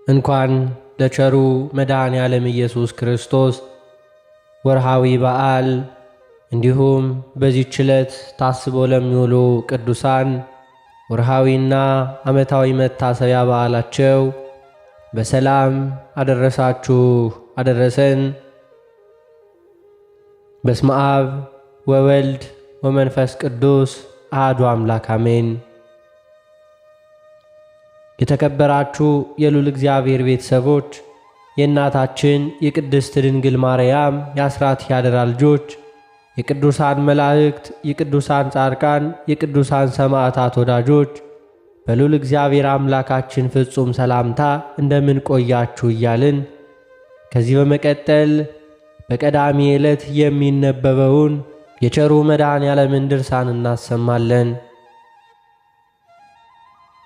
እንኳን ለቸሩ መድኃኔ ዓለም ኢየሱስ ክርስቶስ ወርሃዊ በዓል እንዲሁም በዚህች ዕለት ታስቦ ለሚውሉ ቅዱሳን ወርሃዊና ዓመታዊ መታሰቢያ በዓላቸው በሰላም አደረሳችሁ አደረሰን። በስመ አብ ወወልድ ወመንፈስ ቅዱስ አሐዱ አምላክ አሜን። የተከበራችሁ የልዑል እግዚአብሔር ቤተሰቦች፣ የእናታችን የቅድስት ድንግል ማርያም የአስራት ያደራ ልጆች፣ የቅዱሳን መላእክት፣ የቅዱሳን ጻድቃን፣ የቅዱሳን ሰማዕታት ወዳጆች በልዑል እግዚአብሔር አምላካችን ፍጹም ሰላምታ እንደምን ቆያችሁ እያልን ከዚህ በመቀጠል በቀዳሚ ዕለት የሚነበበውን የቸሩ መድኃኔ ዓለምን ድርሳን እናሰማለን።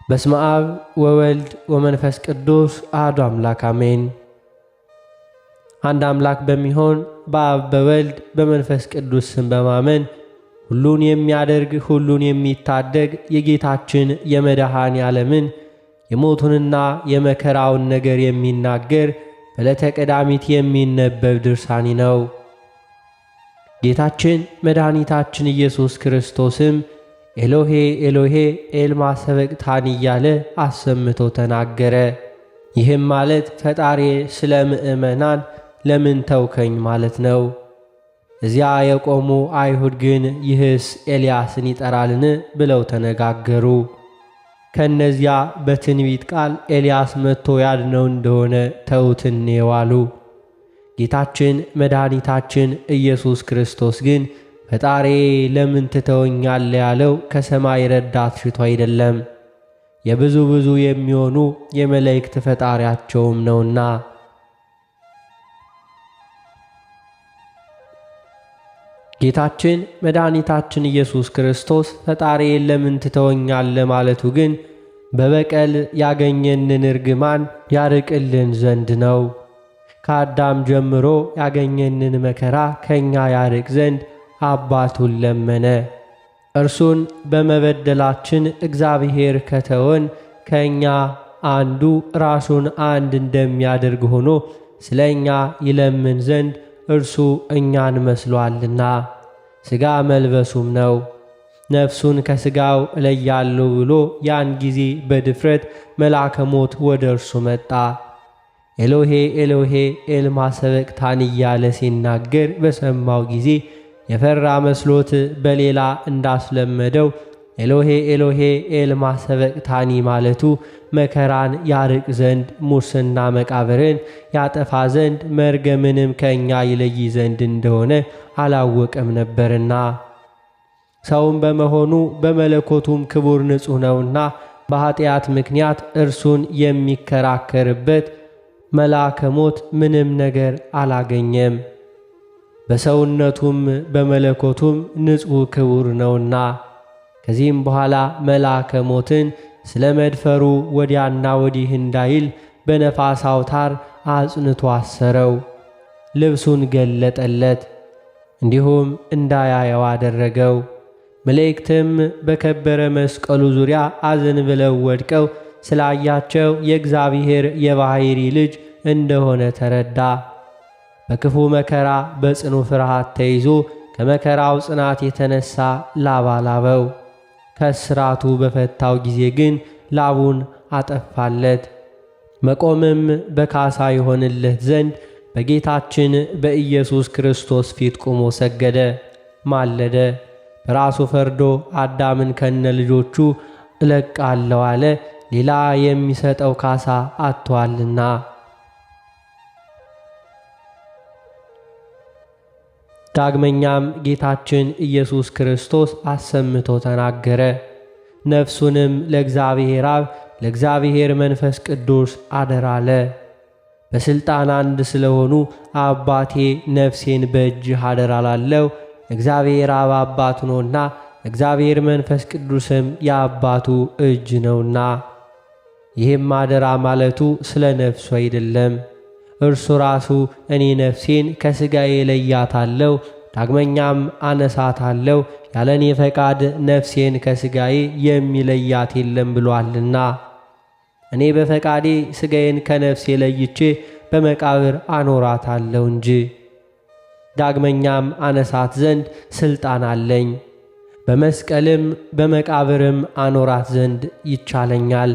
በስመ አብ ወወልድ ወመንፈስ ቅዱስ አሐዱ አምላክ አሜን። አንድ አምላክ በሚሆን በአብ በወልድ በመንፈስ ቅዱስ ስም በማመን ሁሉን የሚያደርግ ሁሉን የሚታደግ የጌታችን የመድኃኔ ዓለምን የሞቱንና የመከራውን ነገር የሚናገር በዕለተ ቀዳሚት የሚነበብ ድርሳኒ ነው። ጌታችን መድኃኒታችን ኢየሱስ ክርስቶስም ኤሎሄ ኤሎሄ ኤልማ ሰበቅታኒ እያለ አሰምቶ ተናገረ። ይህም ማለት ፈጣሪ ስለ ምእመናን ለምን ተውከኝ ማለት ነው። እዚያ የቆሙ አይሁድ ግን ይህስ ኤልያስን ይጠራልን ብለው ተነጋገሩ። ከነዚያ በትንቢት ቃል ኤልያስ መጥቶ ያድነው እንደሆነ ተውትን የዋሉ። ጌታችን መድኃኒታችን ኢየሱስ ክርስቶስ ግን ፈጣሪ ለምን ትተውኛል ያለው ከሰማይ ረዳት ሽቶ አይደለም፣ የብዙ ብዙ የሚሆኑ የመላእክት ፈጣሪያቸውም ነውና። ጌታችን መድኃኒታችን ኢየሱስ ክርስቶስ ፈጣሪ ለምን ትተውኛል ማለቱ ግን በበቀል ያገኘንን እርግማን ያርቅልን ዘንድ ነው። ከአዳም ጀምሮ ያገኘንን መከራ ከኛ ያርቅ ዘንድ አባቱን ለመነ። እርሱን በመበደላችን እግዚአብሔር ከተወን ከእኛ አንዱ ራሱን አንድ እንደሚያደርግ ሆኖ ስለ እኛ ይለምን ዘንድ እርሱ እኛን መስሏልና ሥጋ መልበሱም ነው። ነፍሱን ከሥጋው እለያለሁ ብሎ ያን ጊዜ በድፍረት መልአከ ሞት ወደ እርሱ መጣ። ኤሎሄ ኤሎሄ ኤልማ ሰበቅታኒ እያለ ሲናገር በሰማው ጊዜ የፈራ መስሎት በሌላ እንዳስለመደው ኤሎሄ ኤሎሄ ኤልማ ሰበቅታኒ ማለቱ መከራን ያርቅ ዘንድ ሙስና መቃብርን ያጠፋ ዘንድ መርገምንም ከእኛ ይለይ ዘንድ እንደሆነ አላወቀም ነበርና። ሰውም በመሆኑ በመለኮቱም ክቡር ንጹሕ ነውና በኀጢአት ምክንያት እርሱን የሚከራከርበት መልአከ ሞት ምንም ነገር አላገኘም። በሰውነቱም በመለኮቱም ንጹሕ ክቡር ነውና። ከዚህም በኋላ መልአከ ሞትን ስለ መድፈሩ ወዲያና ወዲህ እንዳይል በነፋስ አውታር አጽንቶ አሰረው። ልብሱን ገለጠለት፣ እንዲሁም እንዳያየው አደረገው። መላእክትም በከበረ መስቀሉ ዙሪያ አዘንብለው ወድቀው ስላያቸው የእግዚአብሔር የባሕሪ ልጅ እንደሆነ ተረዳ። በክፉ መከራ በጽኑ ፍርሃት ተይዞ ከመከራው ጽናት የተነሳ ላብ አላበው። ከእስራቱ በፈታው ጊዜ ግን ላቡን አጠፋለት። መቆምም በካሳ ይሆንለት ዘንድ በጌታችን በኢየሱስ ክርስቶስ ፊት ቆሞ ሰገደ፣ ማለደ። በራሱ ፈርዶ አዳምን ከነ ልጆቹ እለቃለሁ አለ፣ ሌላ የሚሰጠው ካሳ አጥቷልና። ዳግመኛም ጌታችን ኢየሱስ ክርስቶስ አሰምቶ ተናገረ። ነፍሱንም ለእግዚአብሔር አብ ለእግዚአብሔር መንፈስ ቅዱስ አደራ አለ። በሥልጣን አንድ ስለሆኑ አባቴ ነፍሴን በእጅህ አደራ ላለው እግዚአብሔር አብ አባቱ ነውና እግዚአብሔር መንፈስ ቅዱስም የአባቱ እጅ ነውና። ይህም አደራ ማለቱ ስለ ነፍሱ አይደለም። እርሱ ራሱ እኔ ነፍሴን ከሥጋዬ ለያታለሁ፣ ዳግመኛም አነሳታለሁ፣ ያለ እኔ ፈቃድ ነፍሴን ከሥጋዬ የሚለያት የለም ብሎአልና። እኔ በፈቃዴ ሥጋዬን ከነፍሴ ለይቼ በመቃብር አኖራታለሁ እንጂ። ዳግመኛም አነሳት ዘንድ ሥልጣን አለኝ፣ በመስቀልም በመቃብርም አኖራት ዘንድ ይቻለኛል።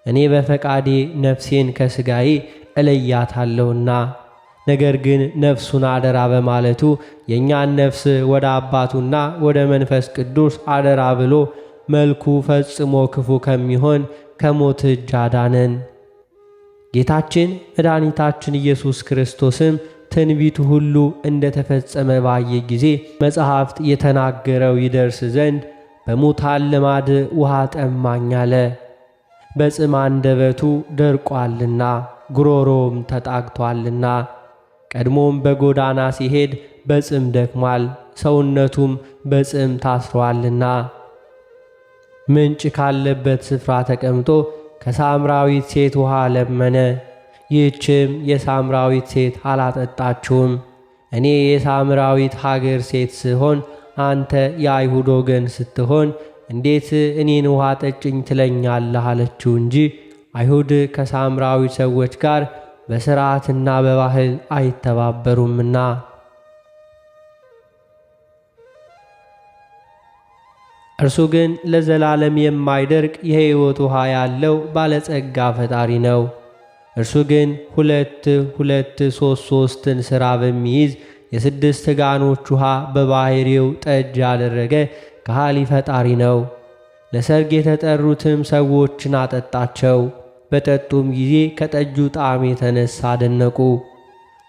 እኔ በፈቃዴ ነፍሴን ከሥጋዬ እለያታለሁና። ነገር ግን ነፍሱን አደራ በማለቱ የእኛን ነፍስ ወደ አባቱና ወደ መንፈስ ቅዱስ አደራ ብሎ መልኩ ፈጽሞ ክፉ ከሚሆን ከሞት እጅ አዳነን። ጌታችን መድኃኒታችን ኢየሱስ ክርስቶስም ትንቢቱ ሁሉ እንደ ተፈጸመ ባየ ጊዜ መጽሐፍት የተናገረው ይደርስ ዘንድ በሙታን ልማድ ውሃ ጠማኝ አለ። በጽም አንደበቱ ደርቋልና ጉሮሮም ተጣግቷልና። ቀድሞም በጎዳና ሲሄድ በጽም ደክሟል፣ ሰውነቱም በጽም ታስሯልና። ምንጭ ካለበት ስፍራ ተቀምጦ ከሳምራዊት ሴት ውሃ ለመነ። ይህችም የሳምራዊት ሴት አላጠጣችውም። እኔ የሳምራዊት ሀገር ሴት ስሆን አንተ የአይሁድ ወገን ስትሆን እንዴት እኔን ውሃ ጠጭኝ ትለኛለህ? አለችው እንጂ አይሁድ ከሳምራዊ ሰዎች ጋር በሥርዓትና በባህል አይተባበሩምና። እርሱ ግን ለዘላለም የማይደርቅ የሕይወት ውሃ ያለው ባለጸጋ ፈጣሪ ነው። እርሱ ግን ሁለት ሁለት ሦስትን ሥራ በሚይዝ የስድስት ጋኖች ውሃ በባሕሪው ጠጅ ያደረገ ከሃሊ ፈጣሪ ነው። ለሰርግ የተጠሩትም ሰዎችን አጠጣቸው። በጠጡም ጊዜ ከጠጁ ጣዕም የተነሳ አደነቁ።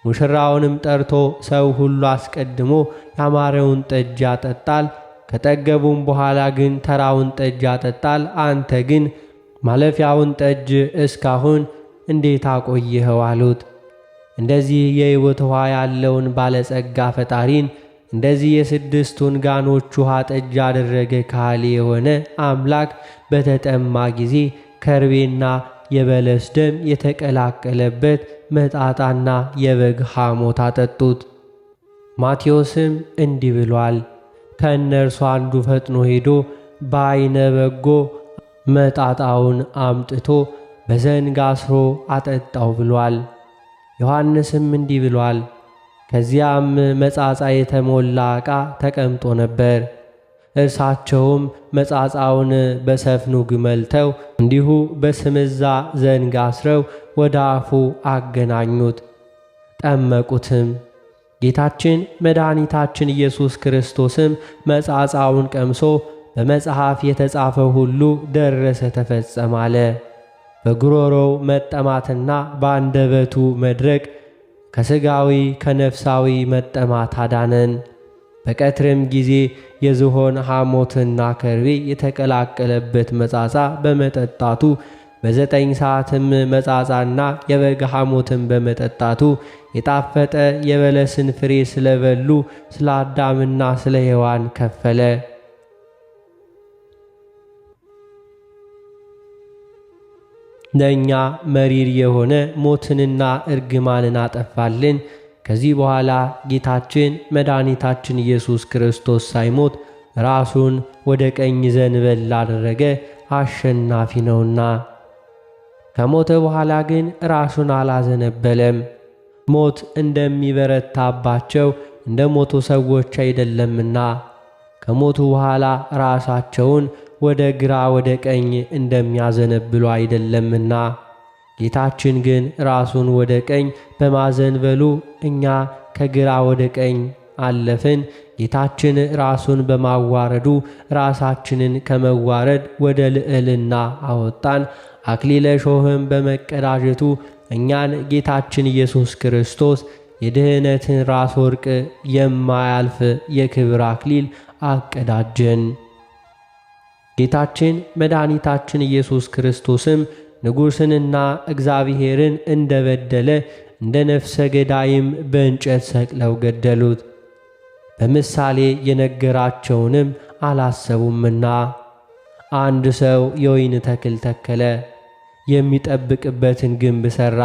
ሙሽራውንም ጠርቶ ሰው ሁሉ አስቀድሞ ያማረውን ጠጅ ያጠጣል፣ ከጠገቡም በኋላ ግን ተራውን ጠጅ ያጠጣል። አንተ ግን ማለፊያውን ጠጅ እስካሁን እንዴት አቆየኸው? አሉት። እንደዚህ የሕይወት ውሃ ያለውን ባለጸጋ ፈጣሪን እንደዚህ የስድስቱን ጋኖች ውሃ ጠጅ ያደረገ ካህሊ የሆነ አምላክ በተጠማ ጊዜ ከርቤና የበለስ ደም የተቀላቀለበት መጣጣና የበግ ሐሞት አጠጡት። ማቴዎስም እንዲህ ብሏል። ከእነርሱ አንዱ ፈጥኖ ሄዶ በዓይነ በጎ መጣጣውን አምጥቶ በዘንግ አስሮ አጠጣው ብሏል። ዮሐንስም እንዲህ ብሏል። ከዚያም መጻጻ የተሞላ ዕቃ ተቀምጦ ነበር። እርሳቸውም መጻጻውን በሰፍኑግ መልተው እንዲሁ በስምዛ ዘንግ አስረው ወደ አፉ አገናኙት፣ ጠመቁትም። ጌታችን መድኃኒታችን ኢየሱስ ክርስቶስም መጻጻውን ቀምሶ በመጽሐፍ የተጻፈው ሁሉ ደረሰ ተፈጸመ አለ። በጉሮሮው መጠማትና በአንደበቱ መድረቅ ከሥጋዊ ከነፍሳዊ መጠማት አዳነን። በቀትርም ጊዜ የዝሆን ሐሞትና ከርቤ የተቀላቀለበት መጻጻ በመጠጣቱ በ9 ሰዓትም መጻጻና የበግ ሐሞትን በመጠጣቱ የጣፈጠ የበለስን ፍሬ ስለበሉ ስለ አዳምና ስለ ሔዋን ከፈለ። ለእኛ መሪር የሆነ ሞትንና እርግማንን አጠፋልን። ከዚህ በኋላ ጌታችን መድኃኒታችን ኢየሱስ ክርስቶስ ሳይሞት ራሱን ወደ ቀኝ ዘንበል ላደረገ አሸናፊ ነውና። ከሞተ በኋላ ግን ራሱን አላዘነበለም። ሞት እንደሚበረታባቸው እንደ ሞቱ ሰዎች አይደለምና ከሞቱ በኋላ ራሳቸውን ወደ ግራ ወደ ቀኝ እንደሚያዘነብሉ አይደለምና። ጌታችን ግን ራሱን ወደ ቀኝ በማዘንበሉ እኛ ከግራ ወደ ቀኝ አለፍን። ጌታችን ራሱን በማዋረዱ ራሳችንን ከመዋረድ ወደ ልዕልና አወጣን። አክሊለ ሾህም በመቀዳጀቱ እኛን ጌታችን ኢየሱስ ክርስቶስ የድኅነትን ራስ ወርቅ የማያልፍ የክብር አክሊል አቀዳጀን። ጌታችን መድኃኒታችን ኢየሱስ ክርስቶስም ንጉሥንና እግዚአብሔርን እንደበደለ እንደ ነፍሰ ገዳይም በእንጨት ሰቅለው ገደሉት። በምሳሌ የነገራቸውንም አላሰቡምና። አንድ ሰው የወይን ተክል ተከለ፣ የሚጠብቅበትን ግንብ ሠራ፣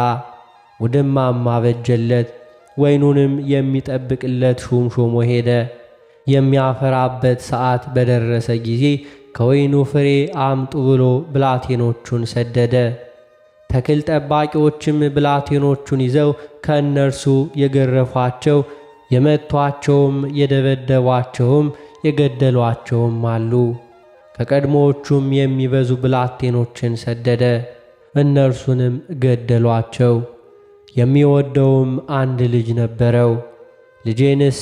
ውድማም አበጀለት። ወይኑንም የሚጠብቅለት ሹም ሾሞ ሄደ። የሚያፈራበት ሰዓት በደረሰ ጊዜ ከወይኑ ፍሬ አምጡ ብሎ ብላቴኖቹን ሰደደ። ተክል ጠባቂዎችም ብላቴኖቹን ይዘው ከእነርሱ የገረፏቸው፣ የመቷቸውም፣ የደበደቧቸውም የገደሏቸውም አሉ። ከቀድሞዎቹም የሚበዙ ብላቴኖችን ሰደደ፣ እነርሱንም ገደሏቸው። የሚወደውም አንድ ልጅ ነበረው። ልጄንስ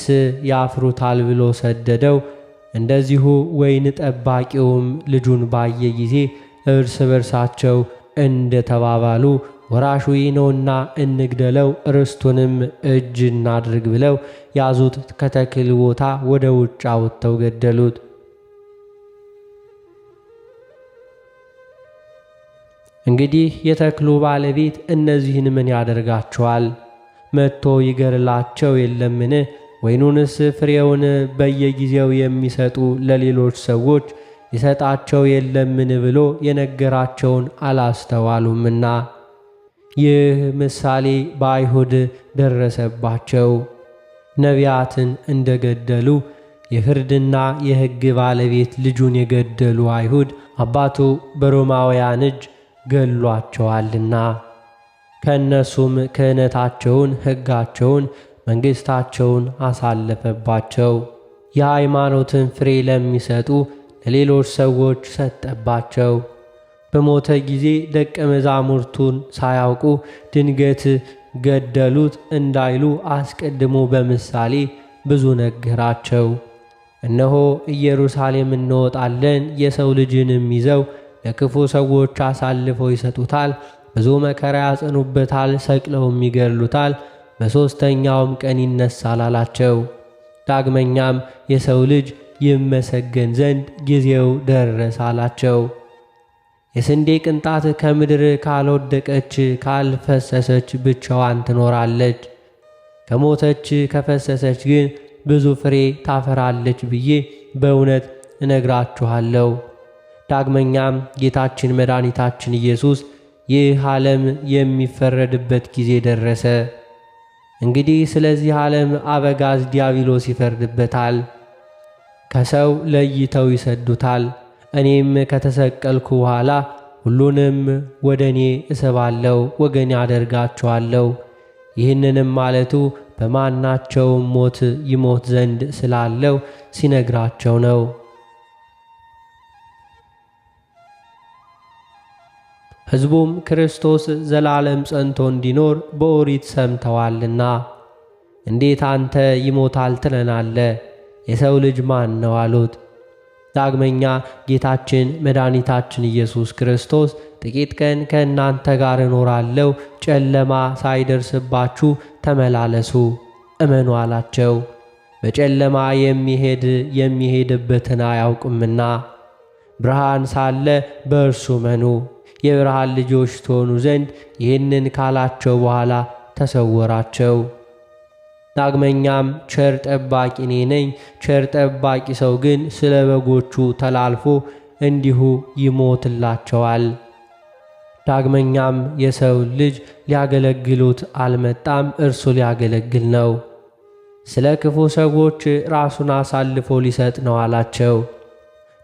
ያፍሩታል ብሎ ሰደደው። እንደዚሁ ወይን ጠባቂውም ልጁን ባየ ጊዜ እርስ በርሳቸው እንደ ተባባሉ ወራሹ ይህ ነውና እንግደለው፣ ርስቱንም እጅ እናድርግ ብለው ያዙት። ከተክል ቦታ ወደ ውጭ አውጥተው ገደሉት። እንግዲህ የተክሉ ባለቤት እነዚህን ምን ያደርጋቸዋል? መጥቶ ይገድላቸው የለምን? ወይኑንስ ፍሬውን በየጊዜው የሚሰጡ ለሌሎች ሰዎች ይሰጣቸው የለምን ብሎ የነገራቸውን አላስተዋሉምና። ይህ ምሳሌ በአይሁድ ደረሰባቸው። ነቢያትን እንደገደሉ የፍርድና የሕግ ባለቤት ልጁን የገደሉ አይሁድ አባቱ በሮማውያን እጅ ገሏቸዋልና። ከእነሱም ክህነታቸውን፣ ሕጋቸውን፣ መንግሥታቸውን አሳለፈባቸው። የሃይማኖትን ፍሬ ለሚሰጡ ለሌሎች ሰዎች ሰጠባቸው። በሞተ ጊዜ ደቀ መዛሙርቱን ሳያውቁ ድንገት ገደሉት እንዳይሉ አስቀድሞ በምሳሌ ብዙ ነገራቸው። እነሆ ኢየሩሳሌም እንወጣለን፣ የሰው ልጅንም ይዘው ለክፉ ሰዎች አሳልፈው ይሰጡታል፣ ብዙ መከራ ያጸኑበታል፣ ሰቅለውም ይገድሉታል፣ በሦስተኛውም ቀን ይነሳል አላቸው። ዳግመኛም የሰው ልጅ ይመሰገን ዘንድ ጊዜው ደረሰ አላቸው። የስንዴ ቅንጣት ከምድር ካልወደቀች ካልፈሰሰች ብቻዋን ትኖራለች፣ ከሞተች ከፈሰሰች ግን ብዙ ፍሬ ታፈራለች ብዬ በእውነት እነግራችኋለሁ። ዳግመኛም ጌታችን መድኃኒታችን ኢየሱስ ይህ ዓለም የሚፈረድበት ጊዜ ደረሰ። እንግዲህ ስለዚህ ዓለም አበጋዝ ዲያብሎስ ይፈርድበታል፣ ከሰው ለይተው ይሰዱታል። እኔም ከተሰቀልኩ በኋላ ሁሉንም ወደ እኔ እስባለሁ፣ ወገኔ አደርጋቸዋለሁ። ይህንንም ማለቱ በማናቸውም ሞት ይሞት ዘንድ ስላለው ሲነግራቸው ነው። ሕዝቡም ክርስቶስ ዘላለም ጸንቶ እንዲኖር በኦሪት ሰምተዋልና እንዴት አንተ ይሞታል ትለናለህ? የሰው ልጅ ማን ነው አሉት። ዳግመኛ ጌታችን መድኃኒታችን ኢየሱስ ክርስቶስ ጥቂት ቀን ከእናንተ ጋር እኖራለሁ፣ ጨለማ ሳይደርስባችሁ ተመላለሱ እመኑ አላቸው። በጨለማ የሚሄድ የሚሄድበትን አያውቅምና ብርሃን ሳለ በእርሱ እመኑ፣ የብርሃን ልጆች ትሆኑ ዘንድ ይህንን ካላቸው በኋላ ተሰወራቸው። ዳግመኛም ቸር ጠባቂ እኔ ነኝ፣ ቸር ጠባቂ ሰው ግን ስለ በጎቹ ተላልፎ እንዲሁ ይሞትላቸዋል። ዳግመኛም የሰው ልጅ ሊያገለግሉት አልመጣም፣ እርሱ ሊያገለግል ነው፣ ስለ ክፉ ሰዎች ራሱን አሳልፎ ሊሰጥ ነው አላቸው።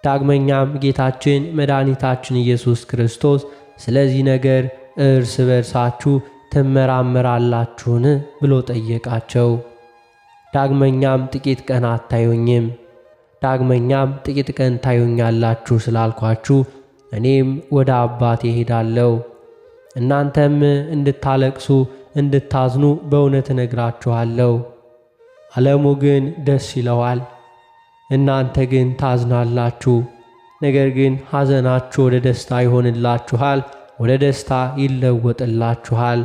ዳግመኛም ጌታችን መድኃኒታችን ኢየሱስ ክርስቶስ ስለዚህ ነገር እርስ በርሳችሁ ትመራመራላችሁን ብሎ ጠየቃቸው። ዳግመኛም ጥቂት ቀን አታዩኝም፣ ዳግመኛም ጥቂት ቀን ታዩኛላችሁ ስላልኳችሁ እኔም ወደ አባቴ እሄዳለሁ። እናንተም እንድታለቅሱ እንድታዝኑ በእውነት እነግራችኋለሁ። ዓለሙ ግን ደስ ይለዋል፣ እናንተ ግን ታዝናላችሁ። ነገር ግን ሐዘናችሁ ወደ ደስታ ይሆንላችኋል፣ ወደ ደስታ ይለወጥላችኋል።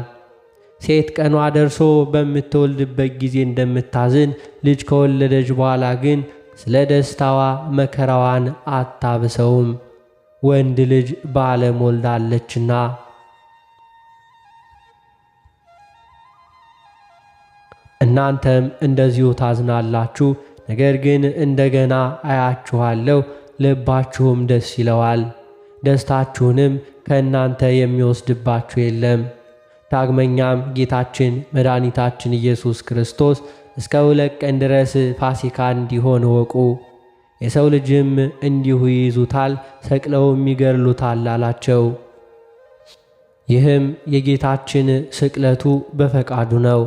ሴት ቀኗ ደርሶ በምትወልድበት ጊዜ እንደምታዝን ልጅ ከወለደች በኋላ ግን ስለ ደስታዋ መከራዋን አታብሰውም፣ ወንድ ልጅ በዓለም ወልዳለችና። እናንተም እንደዚሁ ታዝናላችሁ፣ ነገር ግን እንደገና አያችኋለሁ፣ ልባችሁም ደስ ይለዋል፣ ደስታችሁንም ከእናንተ የሚወስድባችሁ የለም። ዳግመኛም ጌታችን መድኃኒታችን ኢየሱስ ክርስቶስ እስከ 2 ቀን ድረስ ፋሲካ እንዲሆን እወቁ። የሰው ልጅም እንዲሁ ይይዙታል፣ ሰቅለውም ይገድሉታል አላቸው። ይህም የጌታችን ስቅለቱ በፈቃዱ ነው።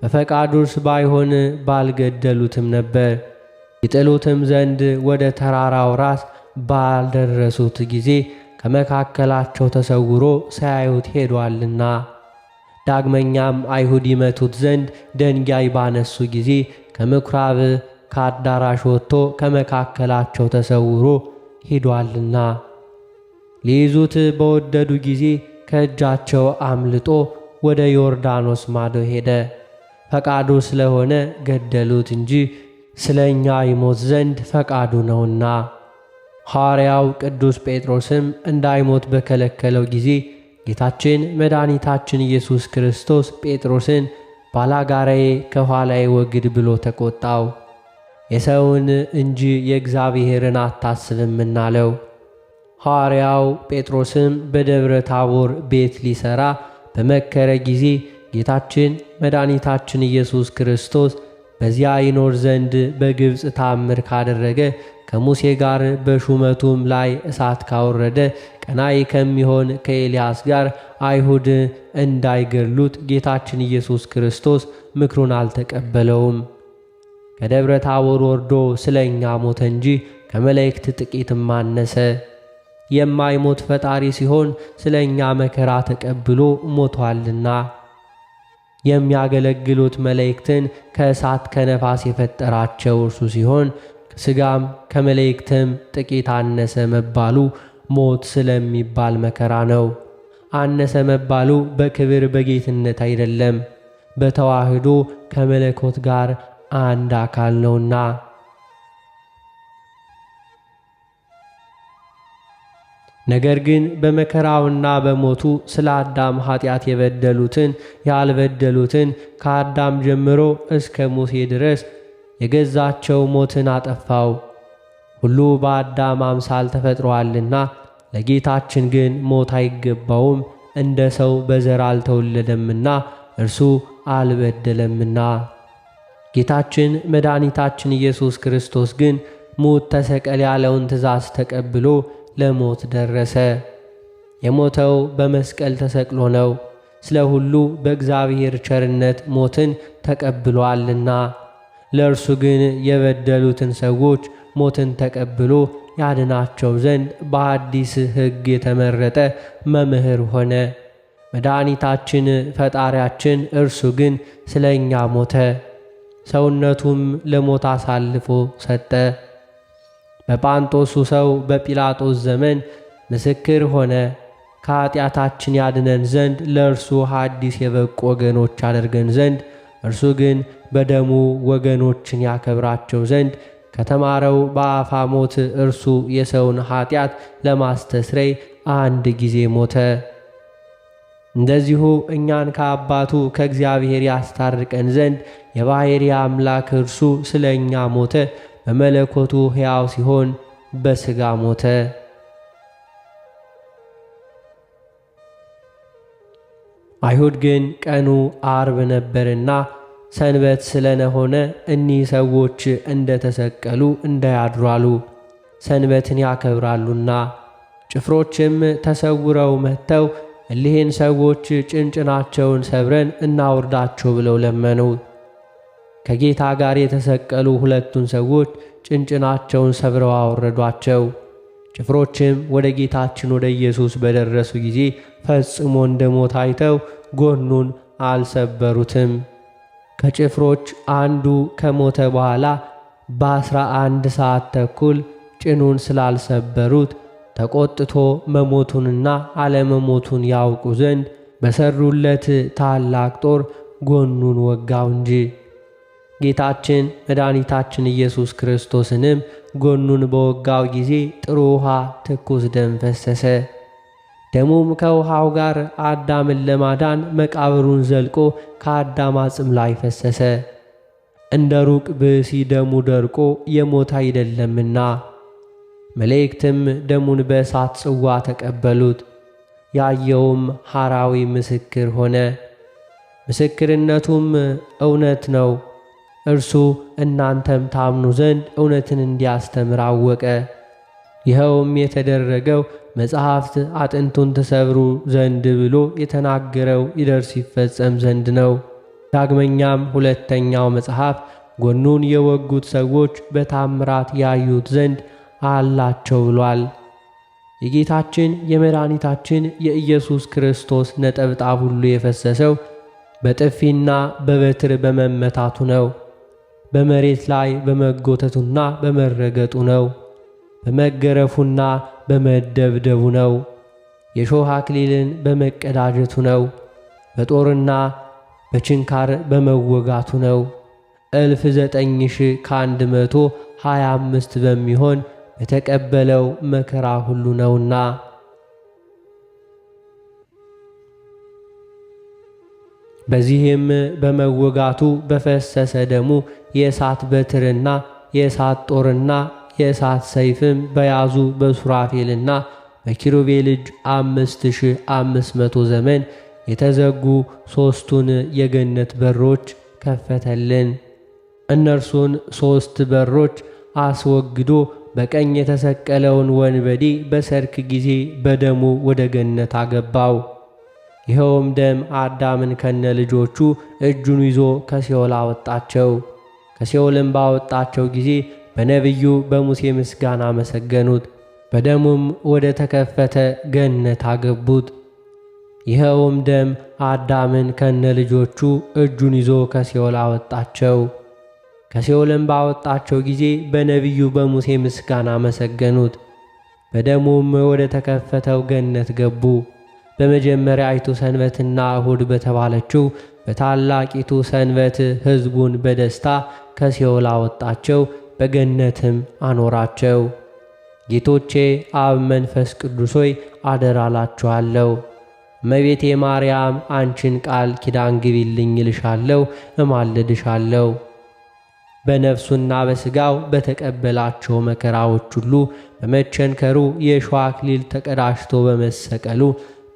በፈቃዱስ ባይሆን ባልገደሉትም ነበር። ይጥሉትም ዘንድ ወደ ተራራው ራስ ባልደረሱት ጊዜ ከመካከላቸው ተሰውሮ ሳያዩት ሄዷልና። ዳግመኛም አይሁድ ይመቱት ዘንድ ደንጋይ ባነሱ ጊዜ ከምኵራብ ከአዳራሽ ወጥቶ ከመካከላቸው ተሰውሮ ሄዷልና። ሊይዙት በወደዱ ጊዜ ከእጃቸው አምልጦ ወደ ዮርዳኖስ ማዶ ሄደ። ፈቃዱ ስለሆነ ገደሉት እንጂ ስለ እኛ ይሞት ዘንድ ፈቃዱ ነውና። ሐዋርያው ቅዱስ ጴጥሮስም እንዳይሞት በከለከለው ጊዜ ጌታችን መድኃኒታችን ኢየሱስ ክርስቶስ ጴጥሮስን ባላጋራዬ ከኋላዬ ወግድ ብሎ ተቆጣው። የሰውን እንጂ የእግዚአብሔርን አታስብምና አለው። ሐዋርያው ጴጥሮስም በደብረ ታቦር ቤት ሊሠራ በመከረ ጊዜ ጌታችን መድኃኒታችን ኢየሱስ ክርስቶስ በዚያ ይኖር ዘንድ በግብፅ ታምር ካደረገ ከሙሴ ጋር በሹመቱም ላይ እሳት ካወረደ ቀናኢ ከሚሆን ከኤልያስ ጋር አይሁድ እንዳይገድሉት ጌታችን ኢየሱስ ክርስቶስ ምክሩን አልተቀበለውም። ከደብረ ታቦር ወርዶ ስለ እኛ ሞተ እንጂ ከመላእክት ጥቂትም አነሰ። የማይሞት ፈጣሪ ሲሆን ስለ እኛ መከራ ተቀብሎ ሞቷልና። የሚያገለግሉት መላእክትን ከእሳት ከነፋስ የፈጠራቸው እርሱ ሲሆን ሥጋም ከመላእክትም ጥቂት አነሰ መባሉ ሞት ስለሚባል መከራ ነው። አነሰ መባሉ በክብር በጌትነት አይደለም፣ በተዋህዶ ከመለኮት ጋር አንድ አካል ነውና። ነገር ግን በመከራውና በሞቱ ስለ አዳም ኃጢአት የበደሉትን ያልበደሉትን ከአዳም ጀምሮ እስከ ሙሴ ድረስ የገዛቸው ሞትን አጠፋው። ሁሉ በአዳም አምሳል ተፈጥሮአልና፣ ለጌታችን ግን ሞት አይገባውም፣ እንደ ሰው በዘር አልተወለደምና እርሱ አልበደለምና። ጌታችን መድኃኒታችን ኢየሱስ ክርስቶስ ግን ሙት ተሰቀል ያለውን ትእዛዝ ተቀብሎ ለሞት ደረሰ። የሞተው በመስቀል ተሰቅሎ ነው። ስለ ሁሉ በእግዚአብሔር ቸርነት ሞትን ተቀብሎአልና። ለእርሱ ግን የበደሉትን ሰዎች ሞትን ተቀብሎ ያድናቸው ዘንድ በአዲስ ሕግ የተመረጠ መምህር ሆነ። መድኃኒታችን ፈጣሪያችን እርሱ ግን ስለ እኛ ሞተ፣ ሰውነቱም ለሞት አሳልፎ ሰጠ። በጳንጦሱ ሰው በጲላጦስ ዘመን ምስክር ሆነ። ከኀጢአታችን ያድነን ዘንድ ለእርሱ ሐዲስ የበቁ ወገኖች አደርገን ዘንድ እርሱ ግን በደሙ ወገኖችን ያከብራቸው ዘንድ ከተማረው በአፋ ሞት እርሱ የሰውን ኀጢአት ለማስተስረይ አንድ ጊዜ ሞተ። እንደዚሁ እኛን ከአባቱ ከእግዚአብሔር ያስታርቀን ዘንድ የባሕርይ አምላክ እርሱ ስለ እኛ ሞተ። በመለኮቱ ሕያው ሲሆን በሥጋ ሞተ። አይሁድ ግን ቀኑ ዓርብ ነበርና ሰንበት ስለሆነ እኒህ ሰዎች እንደ ተሰቀሉ እንዳያድሩ አሉ፣ ሰንበትን ያከብራሉና። ጭፍሮችም ተሰውረው መጥተው እሊህን ሰዎች ጭንጭናቸውን ሰብረን እናውርዳቸው ብለው ለመኑ። ከጌታ ጋር የተሰቀሉ ሁለቱን ሰዎች ጭንጭናቸውን ሰብረው አወረዷቸው። ጭፍሮችም ወደ ጌታችን ወደ ኢየሱስ በደረሱ ጊዜ ፈጽሞ እንደ ሞት አይተው ጎኑን አልሰበሩትም። ከጭፍሮች አንዱ ከሞተ በኋላ በ11 ሰዓት ተኩል ጭኑን ስላልሰበሩት ተቆጥቶ መሞቱንና አለመሞቱን ያውቁ ዘንድ በሰሩለት ታላቅ ጦር ጎኑን ወጋው እንጂ። ጌታችን መድኃኒታችን ኢየሱስ ክርስቶስንም ጎኑን በወጋው ጊዜ ጥሩ ውሃ ትኩስ ደም ፈሰሰ። ደሙም ከውሃው ጋር አዳምን ለማዳን መቃብሩን ዘልቆ ከአዳም አጽም ላይ ፈሰሰ። እንደ ሩቅ ብእሲ ደሙ ደርቆ የሞት አይደለምና። መላእክትም ደሙን በእሳት ጽዋ ተቀበሉት። ያየውም ሐራዊ ምስክር ሆነ። ምስክርነቱም እውነት ነው። እርሱ እናንተም ታምኑ ዘንድ እውነትን እንዲያስተምር አወቀ። ይኸውም የተደረገው መጽሐፍት አጥንቱን ትሰብሩ ዘንድ ብሎ የተናገረው ይደርስ ይፈጸም ዘንድ ነው። ዳግመኛም ሁለተኛው መጽሐፍ ጎኑን የወጉት ሰዎች በታምራት ያዩት ዘንድ አላቸው ብሏል። የጌታችን የመድኃኒታችን የኢየሱስ ክርስቶስ ነጠብጣብ ሁሉ የፈሰሰው በጥፊና በበትር በመመታቱ ነው። በመሬት ላይ በመጎተቱና በመረገጡ ነው። በመገረፉና በመደብደቡ ነው። የሾህ አክሊልን በመቀዳጀቱ ነው። በጦርና በችንካር በመወጋቱ ነው። 19,125 በሚሆን የተቀበለው መከራ ሁሉ ነውና። በዚህም በመወጋቱ በፈሰሰ ደሙ የእሳት በትርና የእሳት ጦርና የእሳት ሰይፍም በያዙ በሱራፌልና በኪሩቤል እጅ 5500 ዘመን የተዘጉ ሦስቱን የገነት በሮች ከፈተልን። እነርሱን 3 በሮች አስወግዶ በቀኝ የተሰቀለውን ወንበዴ በሰርክ ጊዜ በደሙ ወደ ገነት አገባው። ይኸውም ደም አዳምን ከነ ልጆቹ እጁን ይዞ ከሲኦል አወጣቸው። ከሲኦልም ባወጣቸው ጊዜ በነቢዩ በሙሴ ምስጋና አመሰገኑት። በደሙም ወደ ተከፈተ ገነት አገቡት። ይኸውም ደም አዳምን ከነ ልጆቹ እጁን ይዞ ከሲኦል አወጣቸው። ከሲኦልም ባወጣቸው ጊዜ በነቢዩ በሙሴ ምስጋና አመሰገኑት። በደሙም ወደ ተከፈተው ገነት ገቡ። በመጀመሪያይቱ ሰንበትና እሁድ በተባለችው በታላቂቱ ሰንበት ሕዝቡን በደስታ ከሲኦል አወጣቸው፣ በገነትም አኖራቸው። ጌቶቼ አብ መንፈስ ቅዱስ ሆይ አደራላችኋለሁ። እመቤቴ ማርያም አንቺን ቃል ኪዳን ግቢልኝ እልሻለሁ፣ እማልድሻለሁ። በነፍሱና በሥጋው በተቀበላቸው መከራዎች ሁሉ በመቸንከሩ የእሾህ አክሊል ተቀዳጅቶ በመሰቀሉ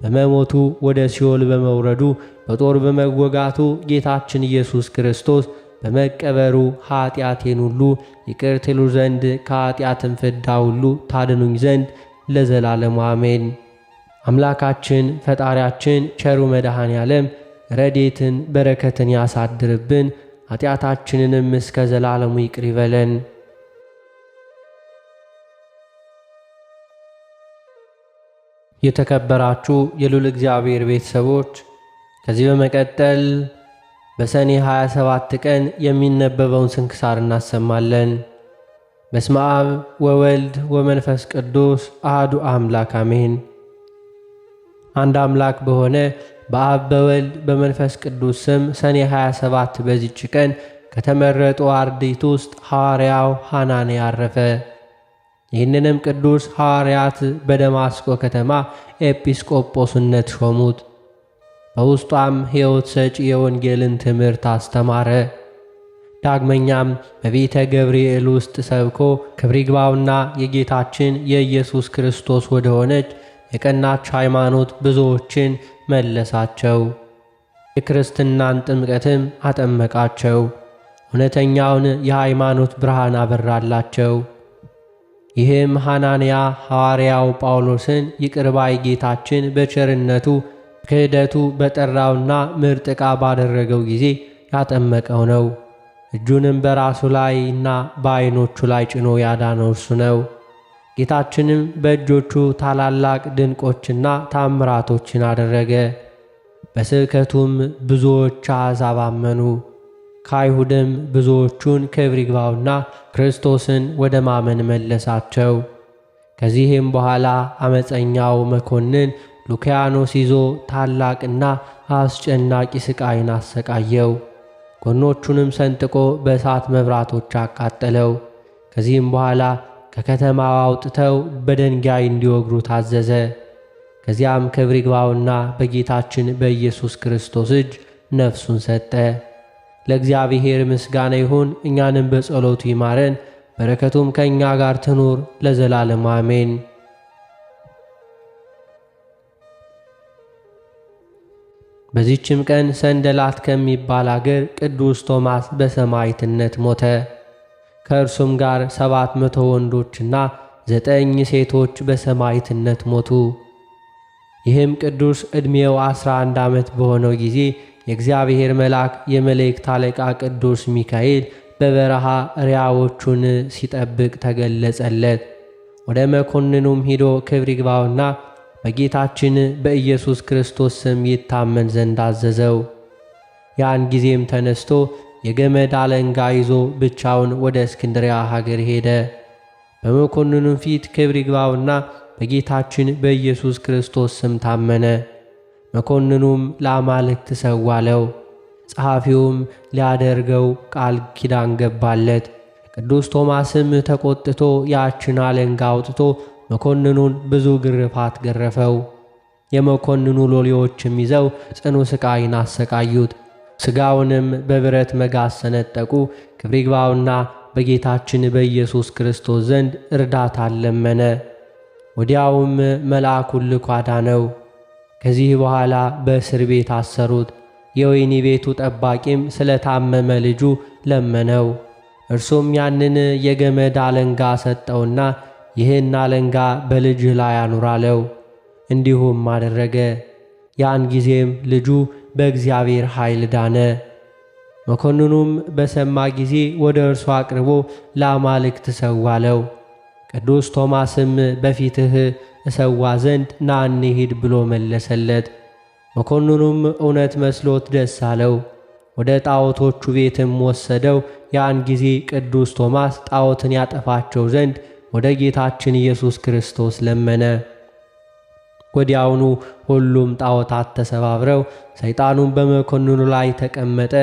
በመሞቱ ወደ ሲኦል በመውረዱ በጦር በመወጋቱ ጌታችን ኢየሱስ ክርስቶስ በመቀበሩ ኀጢአቴን ሁሉ ይቅር ትሉ ዘንድ ከኀጢአትም ፍዳ ሁሉ ታድኑኝ ዘንድ ለዘላለሙ አሜን። አምላካችን ፈጣሪያችን ቸሩ መድኃኔ ዓለም ረድኤትን በረከትን ያሳድርብን፣ ኀጢአታችንንም እስከ ዘላለሙ ይቅር ይበለን። የተከበራችሁ የልዑል እግዚአብሔር ቤተሰቦች ከዚህ በመቀጠል በሰኔ 27 ቀን የሚነበበውን ስንክሳር እናሰማለን። በስመ አብ ወወልድ ወመንፈስ ቅዱስ አሐዱ አምላክ አሜን። አንድ አምላክ በሆነ በአብ በወልድ በመንፈስ ቅዱስ ስም ሰኔ 27 በዚች ቀን ከተመረጡ አርድእት ውስጥ ሐዋርያው ሐናንያ አረፈ። ይህንንም ቅዱስ ሐዋርያት በደማስቆ ከተማ ኤጲስቆጶስነት ሾሙት። በውስጧም ሕይወት ሰጪ የወንጌልን ትምህርት አስተማረ። ዳግመኛም በቤተ ገብርኤል ውስጥ ሰብኮ ክብር ይግባውና የጌታችን የኢየሱስ ክርስቶስ ወደ ሆነች የቀናች ሃይማኖት ብዙዎችን መለሳቸው። የክርስትናን ጥምቀትም አጠመቃቸው። እውነተኛውን የሃይማኖት ብርሃን አበራላቸው። ይህም ሐናንያ ሐዋርያው ጳውሎስን ይቅር ባይ ጌታችን በቸርነቱ ክህደቱ በጠራውና ምርጥ ዕቃ ባደረገው ጊዜ ያጠመቀው ነው። እጁንም በራሱ ላይና በዓይኖቹ ላይ ጭኖ ያዳነው እርሱ ነው። ጌታችንም በእጆቹ ታላላቅ ድንቆችና ታምራቶችን አደረገ። በስብከቱም ብዙዎች አሕዛብ አመኑ። ከአይሁድም ብዙዎቹን ክብር ይግባውና ክርስቶስን ወደ ማመን መለሳቸው። ከዚህም በኋላ ዓመፀኛው መኮንን ሉኪያኖስ ይዞ ታላቅና አስጨናቂ ሥቃይን አሰቃየው። ጎኖቹንም ሰንጥቆ በእሳት መብራቶች አቃጠለው። ከዚህም በኋላ ከከተማው አውጥተው በድንጋይ እንዲወግሩ ታዘዘ። ከዚያም ክብር ይግባውና በጌታችን በኢየሱስ ክርስቶስ እጅ ነፍሱን ሰጠ። ለእግዚአብሔር ምስጋና ይሁን፣ እኛንም በጸሎቱ ይማረን፣ በረከቱም ከእኛ ጋር ትኑር ለዘላለም አሜን። በዚህችም ቀን ሰንደላት ከሚባል አገር ቅዱስ ቶማስ በሰማዕትነት ሞተ። ከእርሱም ጋር 700 ወንዶችና 9 ሴቶች በሰማዕትነት ሞቱ። ይህም ቅዱስ ዕድሜው 11 ዓመት በሆነው ጊዜ የእግዚአብሔር መልአክ የመላእክት አለቃ ቅዱስ ሚካኤል በበረሃ ሪያዎቹን ሲጠብቅ ተገለጸለት። ወደ መኮንኑም ሂዶ ክብር ይግባውና በጌታችን በኢየሱስ ክርስቶስ ስም ይታመን ዘንድ አዘዘው። ያን ጊዜም ተነስቶ የገመድ አለንጋ ይዞ ብቻውን ወደ እስክንድርያ ሀገር ሄደ። በመኮንኑም ፊት ክብር ይግባውና በጌታችን በኢየሱስ ክርስቶስ ስም ታመነ። መኮንኑም ለአማልክት ሰዋለው። ጸሐፊውም ሊያደርገው ቃል ኪዳን ገባለት። ቅዱስ ቶማስም ተቆጥቶ ያችን አለንጋ አውጥቶ መኮንኑን ብዙ ግርፋት ገረፈው። የመኮንኑ ሎሌዎችም ይዘው ጽኑ ሥቃይን አሰቃዩት። ሥጋውንም በብረት መጋዝ ሰነጠቁ። ክብር ይግባውና በጌታችን በኢየሱስ ክርስቶስ ዘንድ እርዳታን ለመነ። ወዲያውም መልአኩን ልኮ አዳነው። ከዚህ በኋላ በእስር ቤት አሰሩት። የወህኒ ቤቱ ጠባቂም ስለታመመ ልጁ ለመነው። እርሱም ያንን የገመድ አለንጋ ሰጠውና ይህን አለንጋ በልጅህ ላይ አኑር አለው። እንዲሁም አደረገ። ያን ጊዜም ልጁ በእግዚአብሔር ኃይል ዳነ። መኮንኑም በሰማ ጊዜ ወደ እርሱ አቅርቦ ለአማልክት ሰዋለው። ቅዱስ ቶማስም በፊትህ እሰዋ ዘንድ ና እንሂድ ብሎ መለሰለት። መኮንኑም እውነት መስሎት ደስ አለው። ወደ ጣዖቶቹ ቤትም ወሰደው። ያን ጊዜ ቅዱስ ቶማስ ጣዖትን ያጠፋቸው ዘንድ ወደ ጌታችን ኢየሱስ ክርስቶስ ለመነ። ወዲያውኑ ሁሉም ጣዖታት ተሰባብረው ሰይጣኑን በመኮንኑ ላይ ተቀመጠ።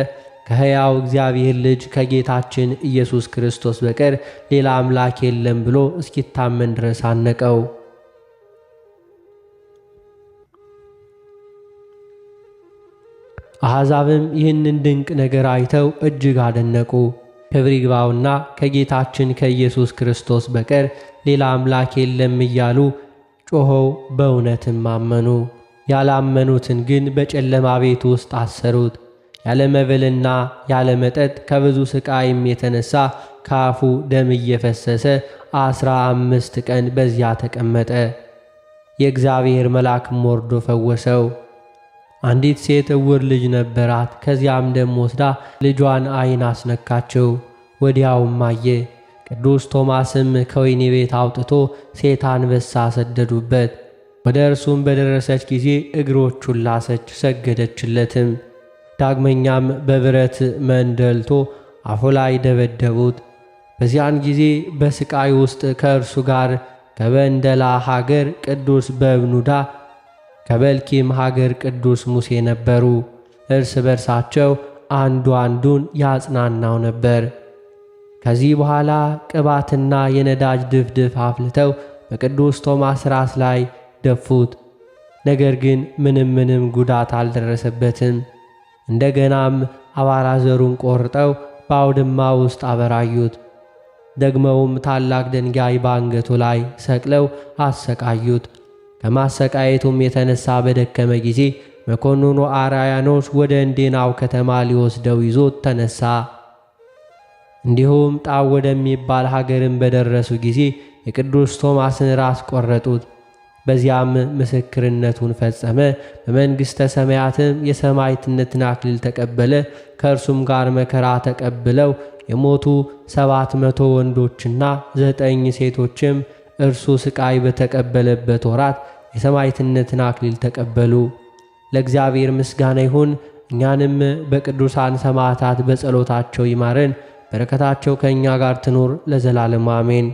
ከሕያው እግዚአብሔር ልጅ ከጌታችን ኢየሱስ ክርስቶስ በቀር ሌላ አምላክ የለም ብሎ እስኪታመን ድረስ አነቀው። አሕዛብም ይህንን ድንቅ ነገር አይተው እጅግ አደነቁ። ክብር ይግባውና ከጌታችን ከኢየሱስ ክርስቶስ በቀር ሌላ አምላክ የለም እያሉ ጮኸው በእውነትም አመኑ። ያላመኑትን ግን በጨለማ ቤት ውስጥ አሰሩት። ያለ መብልና ያለ መጠጥ ከብዙ ሥቃይም የተነሣ ከአፉ ደም እየፈሰሰ 15 ቀን በዚያ ተቀመጠ። የእግዚአብሔር መልአክም ወርዶ ፈወሰው። አንዲት ሴት ዕውር ልጅ ነበራት። ከዚያም ደም ወስዳ ልጇን ዓይን አስነካችው። ወዲያውም አየ። ቅዱስ ቶማስም ከወህኒ ቤት አውጥቶ ሴት አንበሳ ሰደዱበት። ወደ እርሱም በደረሰች ጊዜ እግሮቹን ላሰች፣ ሰገደችለትም። ዳግመኛም በብረት መንደልቶ አፉ ላይ ደበደቡት። በዚያን ጊዜ በሥቃይ ውስጥ ከእርሱ ጋር ከበንደላ ሀገር ቅዱስ በብኑዳ ከበልኪም ሀገር ቅዱስ ሙሴ ነበሩ። እርስ በርሳቸው አንዱ አንዱን ያጽናናው ነበር። ከዚህ በኋላ ቅባትና የነዳጅ ድፍድፍ አፍልተው በቅዱስ ቶማስ ራስ ላይ ደፉት። ነገር ግን ምንም ጉዳት አልደረሰበትም። እንደገናም አባራ ዘሩን ቆርጠው በአውድማ ውስጥ አበራዩት። ደግመውም ታላቅ ድንጋይ በአንገቱ ላይ ሰቅለው አሰቃዩት። ከማሰቃየቱም የተነሳ በደከመ ጊዜ መኮንኑ አርያኖስ ወደ እንዴናው ከተማ ሊወስደው ይዞት ተነሳ። እንዲሁም ጣው ወደሚባል ሀገርም በደረሱ ጊዜ የቅዱስ ቶማስን ራስ ቆረጡት። በዚያም ምስክርነቱን ፈጸመ። በመንግሥተ ሰማያትም የሰማዕትነትን አክሊል ተቀበለ። ከእርሱም ጋር መከራ ተቀብለው የሞቱ 700 ወንዶችና 9 ሴቶችም እርሱ ሥቃይ በተቀበለበት ወራት የሰማዕትነትን አክሊል ተቀበሉ። ለእግዚአብሔር ምስጋና ይሁን። እኛንም በቅዱሳን ሰማዕታት በጸሎታቸው ይማረን፣ በረከታቸው ከእኛ ጋር ትኑር ለዘላለም አሜን።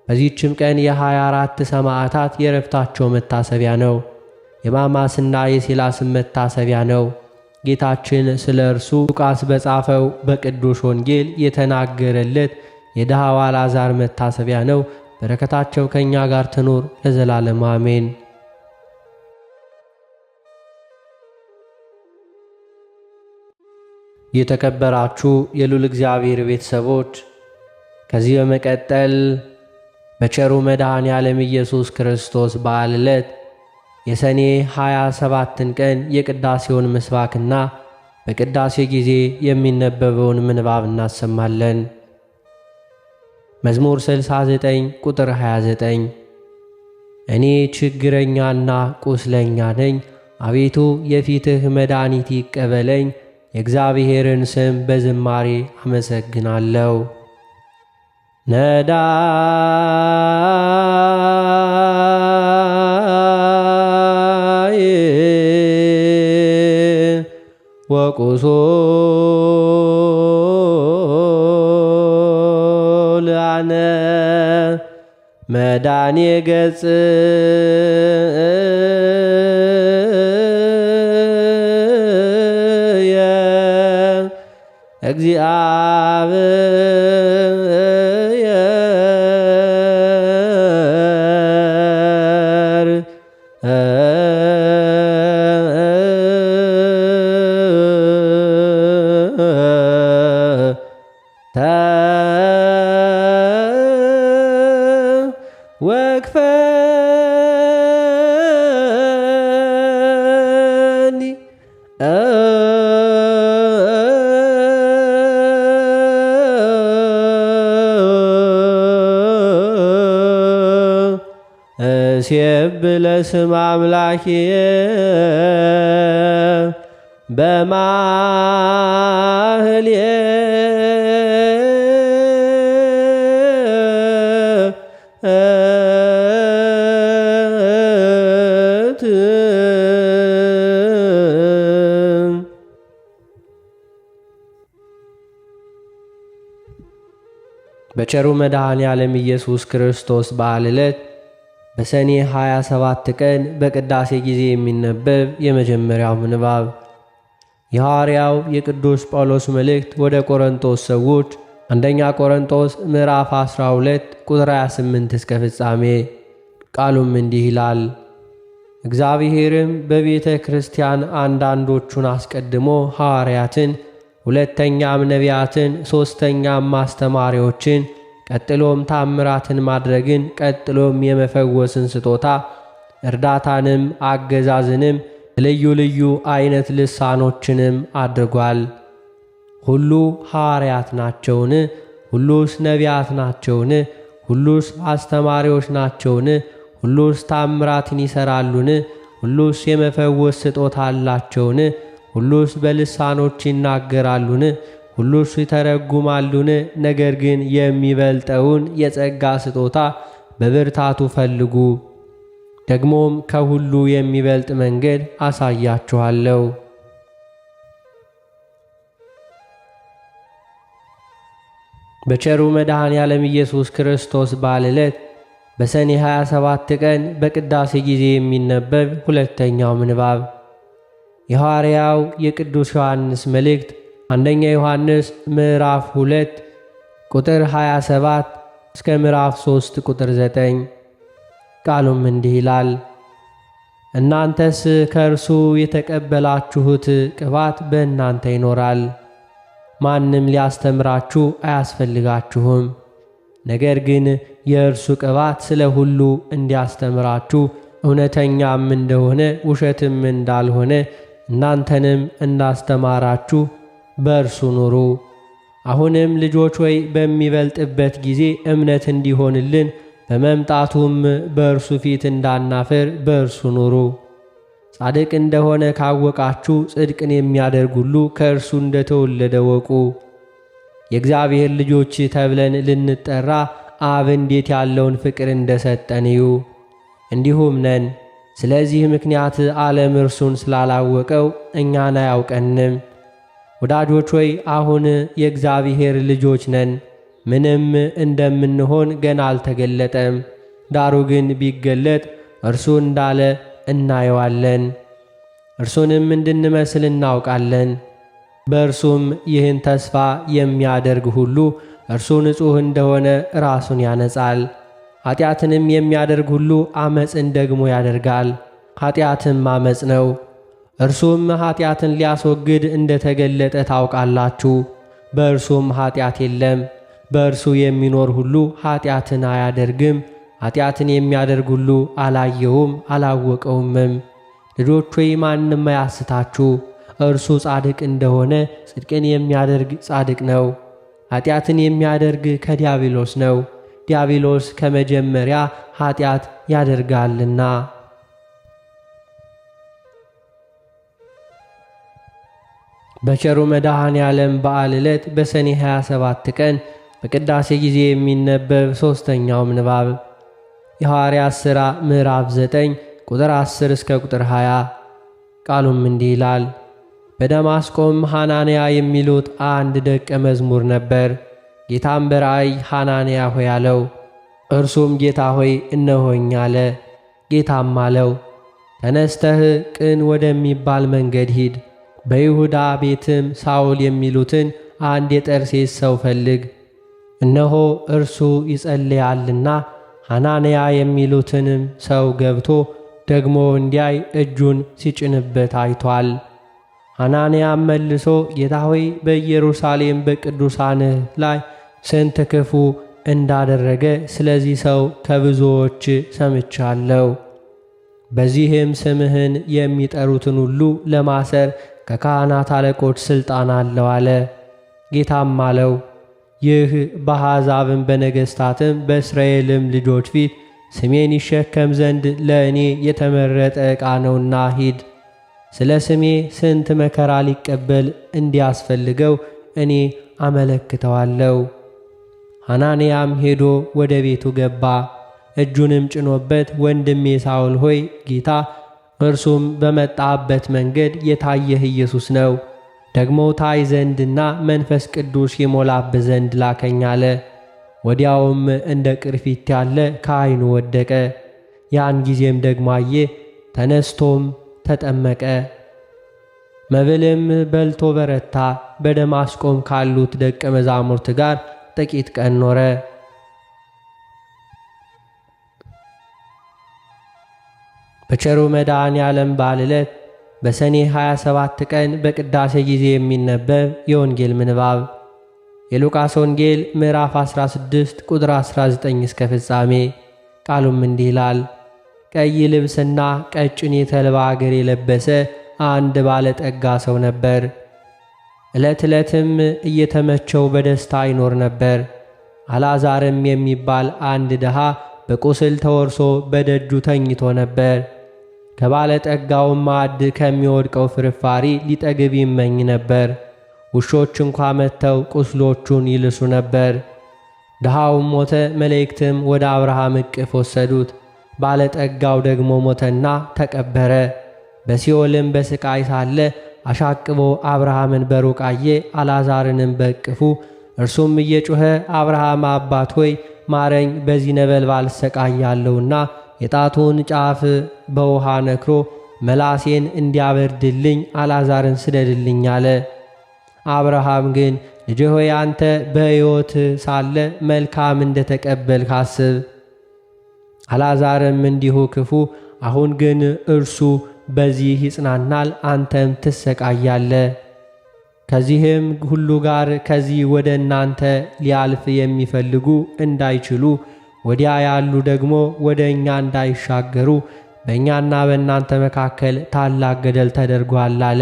በዚህችም ቀን የ24 ሰማዕታት የዕረፍታቸው መታሰቢያ ነው። የማማስና የሲላስም መታሰቢያ ነው። ጌታችን ስለ እርሱ ሉቃስ በጻፈው በቅዱስ ወንጌል የተናገረለት የድሃው አልዓዛር መታሰቢያ ነው። በረከታቸው ከእኛ ጋር ትኑር ለዘላለም አሜን። የተከበራችሁ የልዑል እግዚአብሔር ቤተሰቦች፣ ከዚህ በመቀጠል በቸሩ መድኃኔ ዓለም ኢየሱስ ክርስቶስ በዓል ዕለት የሰኔ 27ን ቀን የቅዳሴውን ምስባክና በቅዳሴ ጊዜ የሚነበበውን ምንባብ እናሰማለን። መዝሙር 69 ቁጥር 29። እኔ ችግረኛና ቁስለኛ ነኝ፣ አቤቱ የፊትህ መድኃኒት ይቀበለኝ። የእግዚአብሔርን ስም በዝማሬ አመሰግናለሁ። ነዳይ ወቁሶል አነ መዳኔ ገጽ እግዚአብሔር ወክፈኒ እሴብሕ ለስመ አምላኪየ በማህሌት በቸሩ መድኃኔ ዓለም ኢየሱስ ክርስቶስ በዓል ዕለት በሰኔ 27 ቀን በቅዳሴ ጊዜ የሚነበብ የመጀመሪያው ምንባብ የሐዋርያው የቅዱስ ጳውሎስ መልእክት ወደ ቆሮንቶስ ሰዎች አንደኛ ቆሮንቶስ ምዕራፍ 12 ቁጥር 28 እስከ ፍጻሜ። ቃሉም እንዲህ ይላል። እግዚአብሔርም በቤተ ክርስቲያን አንዳንዶቹን አስቀድሞ ሐዋርያትን፣ ሁለተኛም ነቢያትን፣ ሦስተኛም አስተማሪዎችን፣ ቀጥሎም ታምራትን ማድረግን፣ ቀጥሎም የመፈወስን ስጦታ፣ እርዳታንም፣ አገዛዝንም፣ ልዩ ልዩ አይነት ልሳኖችንም አድርጓል። ሁሉ ሐዋርያት ናቸውን? ሁሉስ ነቢያት ናቸውን? ሁሉስ አስተማሪዎች ናቸውን? ሁሉስ ታምራትን ይሠራሉን? ሁሉስ የመፈወስ ስጦታ አላቸውን? ሁሉስ በልሳኖች ይናገራሉን? ሁሉስ ይተረጉማሉን? ነገር ግን የሚበልጠውን የጸጋ ስጦታ በብርታቱ ፈልጉ። ደግሞም ከሁሉ የሚበልጥ መንገድ አሳያችኋለሁ። በቸሩ መድኃኔ ዓለም ኢየሱስ ክርስቶስ በዓል ዕለት በሰኔ 27 ቀን በቅዳሴ ጊዜ የሚነበብ ሁለተኛው ምንባብ የሐዋርያው የቅዱስ ዮሐንስ መልእክት አንደኛ ዮሐንስ ምዕራፍ 2 ቁጥር 27 እስከ ምዕራፍ 3 ቁጥር 9። ቃሉም እንዲህ ይላል። እናንተስ ከእርሱ የተቀበላችሁት ቅባት በእናንተ ይኖራል፣ ማንም ሊያስተምራችሁ አያስፈልጋችሁም። ነገር ግን የእርሱ ቅባት ስለ ሁሉ እንዲያስተምራችሁ እውነተኛም እንደሆነ ውሸትም እንዳልሆነ እናንተንም እንዳስተማራችሁ በእርሱ ኑሩ። አሁንም ልጆች ሆይ በሚበልጥበት ጊዜ እምነት እንዲሆንልን በመምጣቱም በእርሱ ፊት እንዳናፍር በእርሱ ኑሩ። ጻድቅ እንደሆነ ካወቃችሁ ጽድቅን የሚያደርግ ሁሉ ከእርሱ እንደተወለደ ወቁ። የእግዚአብሔር ልጆች ተብለን ልንጠራ አብ እንዴት ያለውን ፍቅር እንደሰጠን እዩ። እንዲሁም ነን። ስለዚህ ምክንያት ዓለም እርሱን ስላላወቀው እኛን አያውቀንም። ወዳጆች ሆይ አሁን የእግዚአብሔር ልጆች ነን። ምንም እንደምንሆን ገና አልተገለጠም። ዳሩ ግን ቢገለጥ እርሱ እንዳለ እናየዋለን፣ እርሱንም እንድንመስል እናውቃለን። በእርሱም ይህን ተስፋ የሚያደርግ ሁሉ እርሱ ንጹሕ እንደሆነ ራሱን ያነጻል። ኃጢአትንም የሚያደርግ ሁሉ ዓመፅን ደግሞ ያደርጋል፣ ኃጢአትም ዓመፅ ነው። እርሱም ኃጢአትን ሊያስወግድ እንደተገለጠ ታውቃላችሁ። በእርሱም ኃጢአት የለም። በእርሱ የሚኖር ሁሉ ኃጢአትን አያደርግም። ኃጢአትን የሚያደርግ ሁሉ አላየውም አላወቀውምም። ልጆች ሆይ ማንም አያስታችሁ። እርሱ ጻድቅ እንደሆነ ጽድቅን የሚያደርግ ጻድቅ ነው። ኃጢአትን የሚያደርግ ከዲያብሎስ ነው፣ ዲያብሎስ ከመጀመሪያ ኃጢአት ያደርጋልና። በቸሩ መድኃኔ ዓለም በዓል ዕለት በሰኔ 27 ቀን በቅዳሴ ጊዜ የሚነበብ ሦስተኛው ምንባብ የሐዋርያት ሥራ ምዕራፍ 9 ቁጥር 10 እስከ ቁጥር 20። ቃሉም እንዲህ ይላል። በደማስቆም ሐናንያ የሚሉት አንድ ደቀ መዝሙር ነበር። ጌታም በራእይ ሐናንያ ሆይ አለው። እርሱም ጌታ ሆይ እነሆኝ አለ። ጌታም አለው ተነስተህ ቅን ወደሚባል መንገድ ሂድ፣ በይሁዳ ቤትም ሳውል የሚሉትን አንድ የጠርሴስ ሰው ፈልግ። እነሆ እርሱ ይጸልያልና ሐናንያ የሚሉትንም ሰው ገብቶ ደግሞ እንዲያይ እጁን ሲጭንበት አይቷል። ሐናንያም መልሶ ጌታ ሆይ በኢየሩሳሌም በቅዱሳንህ ላይ ስንት ክፉ እንዳደረገ ስለዚህ ሰው ከብዙዎች ሰምቻለሁ። በዚህም ስምህን የሚጠሩትን ሁሉ ለማሰር ከካህናት አለቆች ሥልጣን አለው አለ። ጌታም አለው ይህ በአሕዛብም በነገሥታትም በእስራኤልም ልጆች ፊት ስሜን ይሸከም ዘንድ ለእኔ የተመረጠ ዕቃ ነውና ሂድ። ስለ ስሜ ስንት መከራ ሊቀበል እንዲያስፈልገው እኔ አመለክተዋለሁ። ሐናንያም ሄዶ ወደ ቤቱ ገባ። እጁንም ጭኖበት ወንድሜ ሳውል ሆይ ጌታ እርሱም በመጣበት መንገድ የታየህ ኢየሱስ ነው፣ ደግሞ ታይ ዘንድና መንፈስ ቅዱስ ይሞላብህ ዘንድ ላከኝ አለ። ወዲያውም እንደ ቅርፊት ያለ ከዓይኑ ወደቀ። ያን ጊዜም ደግሞ አየ፣ ተነስቶም ተጠመቀ። መብልም በልቶ በረታ። በደማስቆም ካሉት ደቀ መዛሙርት ጋር ጥቂት ቀን ኖረ። በቸሩ መድኃኔ ዓለም በዓል ዕለት በሰኔ 27 ቀን በቅዳሴ ጊዜ የሚነበብ የወንጌል ምንባብ የሉቃስ ወንጌል ምዕራፍ 16 ቁጥር 19 እስከ ፍጻሜ። ቃሉም እንዲህ ይላል። ቀይ ልብስና ቀጭን የተልባ እግር የለበሰ አንድ ባለጠጋ ሰው ነበር። ዕለት ዕለትም እየተመቸው በደስታ ይኖር ነበር። አልዓዛርም የሚባል አንድ ድሃ በቁስል ተወርሶ በደጁ ተኝቶ ነበር። ከባለጠጋውም ማዕድ ከሚወድቀው ፍርፋሪ ሊጠግብ ይመኝ ነበር። ውሾች እንኳ መጥተው ቁስሎቹን ይልሱ ነበር። ድሃውም ሞተ። መላእክትም ወደ አብርሃም እቅፍ ወሰዱት። ባለጠጋው ደግሞ ሞተና ተቀበረ። በሲኦልም በስቃይ ሳለ አሻቅቦ አብርሃምን በሩቅ አየ፣ አልዓዛርንም በእቅፉ። እርሱም እየጮኸ አብርሃም አባት ሆይ ማረኝ፣ በዚህ ነበልባል እሰቃያለሁና የጣቱን ጫፍ በውሃ ነክሮ መላሴን እንዲያበርድልኝ አልዓዛርን ስደድልኝ አለ። አብርሃም ግን ልጄ ሆይ አንተ በሕይወት ሳለ መልካም እንደተቀበልክ አስብ፣ አልዓዛርም እንዲሁ ክፉ። አሁን ግን እርሱ በዚህ ይጽናናል፣ አንተም ትሰቃያለ። ከዚህም ሁሉ ጋር ከዚህ ወደ እናንተ ሊያልፍ የሚፈልጉ እንዳይችሉ ወዲያ ያሉ ደግሞ ወደ እኛ እንዳይሻገሩ በእኛና በእናንተ መካከል ታላቅ ገደል ተደርጓል አለ።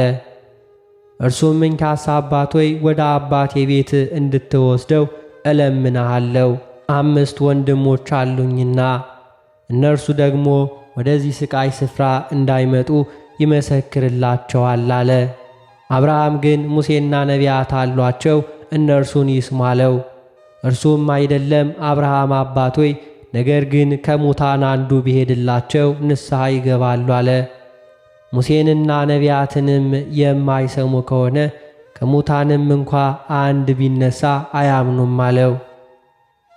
እርሱም እንኪያስ አባት ሆይ ወደ አባቴ ቤት እንድትወስደው እለምንሃለሁ፣ 5 ወንድሞች አሉኝና እነርሱ ደግሞ ወደዚህ ስቃይ ስፍራ እንዳይመጡ ይመሰክርላቸዋል አለ። አብርሃም ግን ሙሴና ነቢያት አሏቸው፣ እነርሱን ይስሙ አለው። እርሱም አይደለም አብርሃም አባት ሆይ፣ ነገር ግን ከሙታን አንዱ ቢሄድላቸው ንስሐ ይገባሉ አለ። ሙሴንና ነቢያትንም የማይሰሙ ከሆነ ከሙታንም እንኳ አንድ ቢነሳ አያምኑም አለው።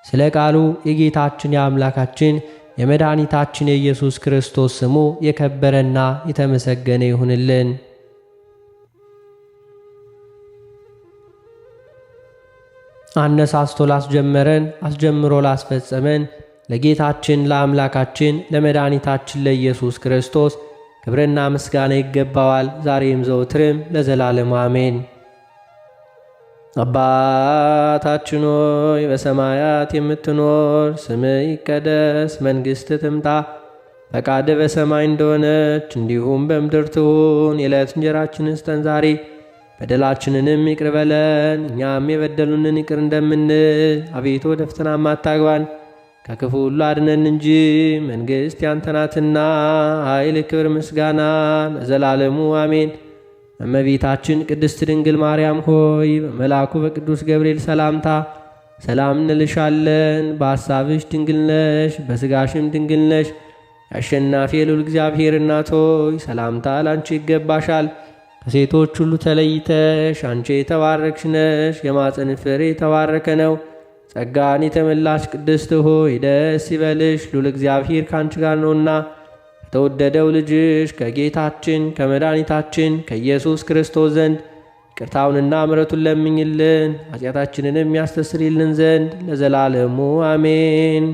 ስለ ቃሉ የጌታችን የአምላካችን የመድኃኒታችን የኢየሱስ ክርስቶስ ስሙ የከበረና የተመሰገነ ይሁንልን። አነሳስቶ ላስጀመረን አስጀምሮ ላስፈጸመን ለጌታችን ለአምላካችን ለመድኃኒታችን ለኢየሱስ ክርስቶስ ክብርና ምስጋና ይገባዋል፣ ዛሬም ዘወትርም ለዘላለሙ አሜን። አባታችን ሆይ በሰማያት የምትኖር፣ ስምህ ይቀደስ፣ መንግሥትህ ትምጣ፣ ፈቃድህ በሰማይ እንደሆነች እንዲሁም በምድር ትሁን። የዕለት እንጀራችንን ስጠን ዛሬ፣ በደላችንንም ይቅር በለን እኛም የበደሉንን ይቅር እንደምንል። አቤቱ ወደ ፈተናም አታግባን ከክፉ ሁሉ አድነን እንጂ መንግሥት ያንተ ናትና፣ ኃይል፣ ክብር፣ ምስጋና ለዘላለሙ አሜን። እመቤታችን ቅድስት ድንግል ማርያም ሆይ በመልአኩ በቅዱስ ገብርኤል ሰላምታ ሰላም እንልሻለን። በሐሳብሽ ድንግል ነሽ፣ በሥጋሽም ድንግል ነሽ። የአሸናፊ የልዑል እግዚአብሔር እናት ሆይ ሰላምታ ላንቺ ይገባሻል። ከሴቶች ሁሉ ተለይተሽ አንቺ የተባረክሽ ነሽ፣ የማኅፀንሽ ፍሬ የተባረከ ነው። ጸጋን የተመላሽ ቅድስት ሆይ ደስ ይበልሽ፣ ልዑል እግዚአብሔር ከአንቺ ጋር ነውና ከተወደደው ልጅሽ ከጌታችን ከመድኃኒታችን ከኢየሱስ ክርስቶስ ዘንድ ይቅርታውንና ምሕረቱን ለምኝልን ኃጢአታችንንም ያስተሰርይልን ዘንድ ለዘላለሙ አሜን።